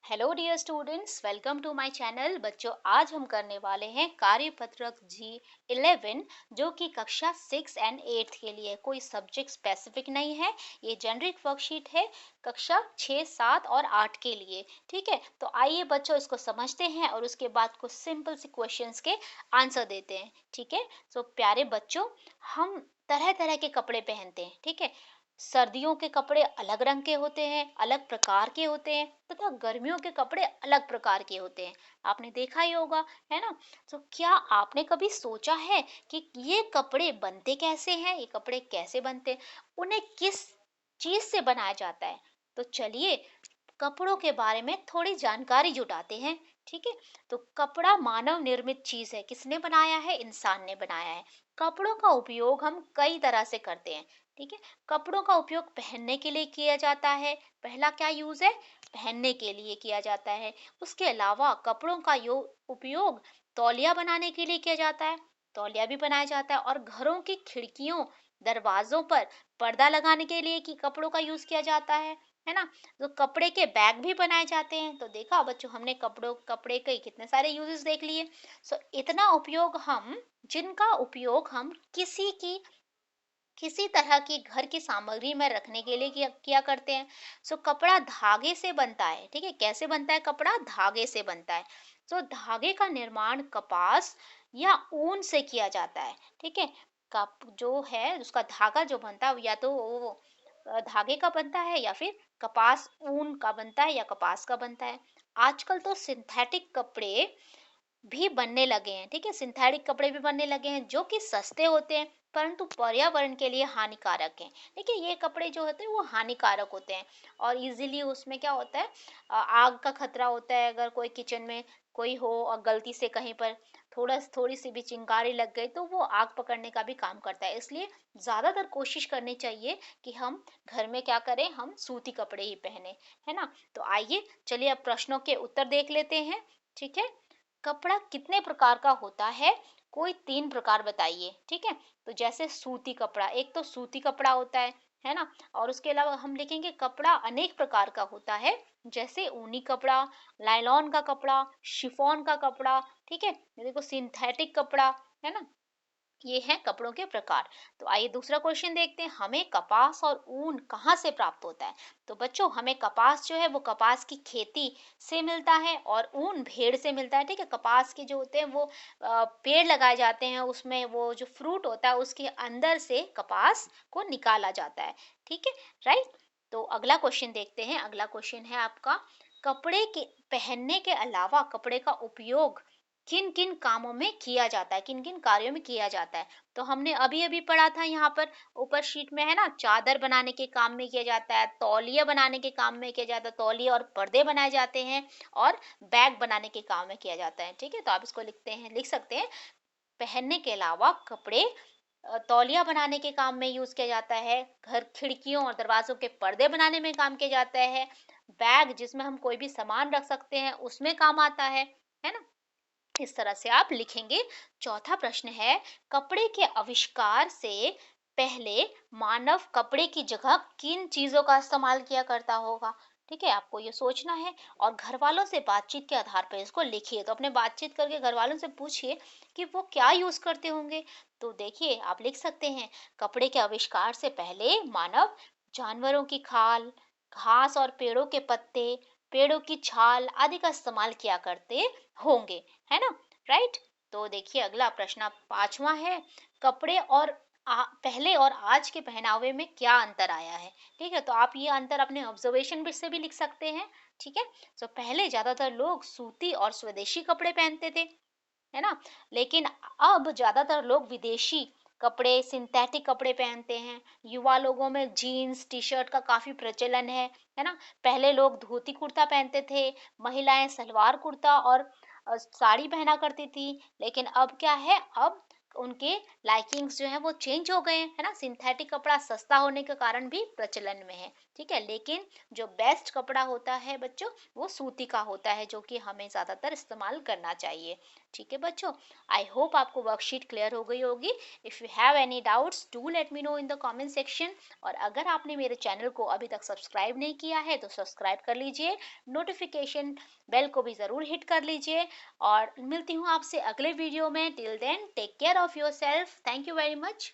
Hello dear students, welcome to my channel. बच्चों, आज हम करने वाले हैं कार्यपत्रक G11 जो कि कक्षा 6 एंड 8 के लिए। कोई सब्जेक्ट स्पेसिफिक नहीं है, ये जेनरिक वर्कशीट है कक्षा 6, 7 और 8 के लिए। ठीक है, तो आइए बच्चों इसको समझते हैं और उसके बाद कुछ सिंपल से क्वेश्चंस के आंसर देते हैं। ठीक है, सो प्यारे बच्चों, हम तरह तरह के कपड़े पहनते हैं। ठीक है, सर्दियों के कपड़े अलग रंग के होते हैं, अलग प्रकार के होते हैं, तथा गर्मियों के कपड़े अलग प्रकार के होते हैं। आपने देखा ही होगा, है ना। तो क्या आपने कभी सोचा है कि ये कपड़े बनते कैसे हैं, ये कपड़े कैसे बनते हैं, उन्हें किस चीज से बनाया जाता है। तो चलिए कपड़ों के बारे में थोड़ी जानकारी जुटाते हैं। ठीक है, तो कपड़ा मानव निर्मित चीज है। किसने बनाया है? इंसान ने बनाया है। कपड़ों का उपयोग हम कई तरह से करते हैं। ठीक है, कपड़ों का उपयोग पहनने के लिए किया जाता है। पहला क्या यूज है? पहनने के लिए किया जाता है। उसके अलावा कपड़ों का उपयोग तौलिया बनाने के लिए किया जाता है। तौलिया भी बनाया जाता है। और घरों की खिड़कियों, दरवाजों पर पर्दा लगाने के लिए की कपड़ों का यूज किया जाता है ना। तो कपड़े के बैग भी बनाए जाते हैं। तो देखा बच्चों, हमने कपड़े के कितने सारे यूजेस देख लिए। सो इतना उपयोग हम जिनका उपयोग हम किसी तरह की घर की सामग्री में रखने के लिए किया करते हैं। सो कपड़ा धागे से बनता है। ठीक है, कैसे बनता है? कपड़ा धागे से बनता है। सो धागे का निर्माण कपास या ऊन से किया जाता है। ठीक है, कप जो है उसका धागा जो बनता है या तो वो धागे का बनता है या फिर कपास ऊन का बनता है या कपास का बनता है। आजकल तो सिंथेटिक कपड़े भी बनने लगे हैं। ठीक है, सिंथेटिक कपड़े भी बनने लगे हैं जो कि सस्ते होते हैं परंतु पर्यावरण के लिए हानिकारक हैं। देखिए, ये कपड़े जो होते हैं वो हानिकारक होते हैं और इजीली उसमें क्या होता है, आग का खतरा होता है। अगर कोई किचन में कोई हो और गलती से कहीं पर थोड़ी सी भी चिंगारी लग गई तो वो आग पकड़ने का भी काम करता है। इसलिए ज्यादातर कोशिश करनी चाहिए कि हम घर में क्या करें, हम सूती कपड़े ही पहने, है ना। तो आइए चलिए अब प्रश्नों के उत्तर देख लेते हैं। ठीक है, कपड़ा कितने प्रकार का होता है? कोई 3 प्रकार बताइए। ठीक है, तो जैसे सूती कपड़ा, एक तो सूती कपड़ा होता है ना। और उसके अलावा हम लिखेंगे कपड़ा अनेक प्रकार का होता है, जैसे ऊनी कपड़ा, नायलॉन का कपड़ा, शिफॉन का कपड़ा। ठीक है, ये देखो सिंथेटिक कपड़ा, है ना। ये हैं कपड़ों के प्रकार। तो आइए दूसरा क्वेश्चन देखते हैं, हमें कपास और ऊन कहाँ से प्राप्त होता है? तो बच्चों, हमें कपास जो है वो कपास की खेती से मिलता है और ऊन भेड़ से मिलता है। ठीक है, कपास के जो होते हैं वो पेड़ लगाए जाते हैं, उसमें वो जो फ्रूट होता है उसके अंदर से कपास को निकाला जाता है। ठीक है, राइट। तो अगला क्वेश्चन देखते हैं। अगला क्वेश्चन है आपका, कपड़े के पहनने के अलावा कपड़े का उपयोग किन किन कामों में किया जाता है, किन किन कार्यों में किया जाता है? तो हमने अभी अभी पढ़ा था, यहाँ पर ऊपर शीट में है ना, चादर बनाने के काम में किया जाता है, तौलिया बनाने के काम में किया जाता है, तौलिया और पर्दे बनाए जाते हैं, और बैग बनाने के काम में किया जाता है। ठीक है, तो आप इसको लिख सकते हैं, पहनने के अलावा कपड़े तौलिया बनाने के काम में यूज किया जाता है, घर खिड़कियों और दरवाजों के पर्दे बनाने में काम किया जाता है, बैग जिसमें हम कोई भी सामान रख सकते हैं उसमें काम आता है ना। इस तरह से आप लिखेंगे। चौथा प्रश्न है, कपड़े के आविष्कार से पहले मानव कपड़े की जगह किन चीजों का इस्तेमाल किया करता होगा? ठीक है, आपको ये सोचना है और घर वालों से बातचीत के आधार पर इसको लिखिए। तो अपने बातचीत करके घर वालों से पूछिए कि वो क्या यूज करते होंगे। तो देखिए, आप लिख सकते हैं, कपड़े के आविष्कार से पहले मानव जानवरों की खाल, घास और पेड़ों के पत्ते, पेड़ों की छाल आदि का इस्तेमाल किया करते होंगे, है ना। राइट। तो देखिए अगला प्रश्न पांचवा है, कपड़े और पहले और आज के पहनावे में क्या अंतर आया है? ठीक है, तो आप ये अंतर अपने ऑब्जर्वेशन भी से भी लिख सकते हैं। ठीक है, तो पहले ज्यादातर लोग सूती और स्वदेशी कपड़े पहनते थे, है ना। लेकिन अब ज्यादातर लोग विदेशी कपड़े, सिंथेटिक कपड़े पहनते हैं। युवा लोगों में जीन्स टी शर्ट का काफी प्रचलन है ना। पहले लोग धोती कुर्ता पहनते थे, महिलाएं सलवार कुर्ता और साड़ी पहना करती थी। लेकिन अब क्या है, अब उनके लाइकिंग्स जो है वो चेंज हो गए हैं, है ना। सिंथेटिक कपड़ा सस्ता होने के कारण भी प्रचलन में है। ठीक है, लेकिन जो बेस्ट कपड़ा होता है बच्चों, वो सूती का होता है, जो कि हमें ज्यादातर इस्तेमाल करना चाहिए। ठीक है बच्चों, आई होप आपको वर्कशीट क्लियर हो गई होगी। If you have any doubts do let me know in the comment section. और अगर आपने मेरे चैनल को अभी तक सब्सक्राइब नहीं किया है तो सब्सक्राइब कर लीजिए, नोटिफिकेशन बेल को भी ज़रूर हिट कर लीजिए। और मिलती हूँ आपसे अगले वीडियो में। Till then take care of yourself. Thank you very much.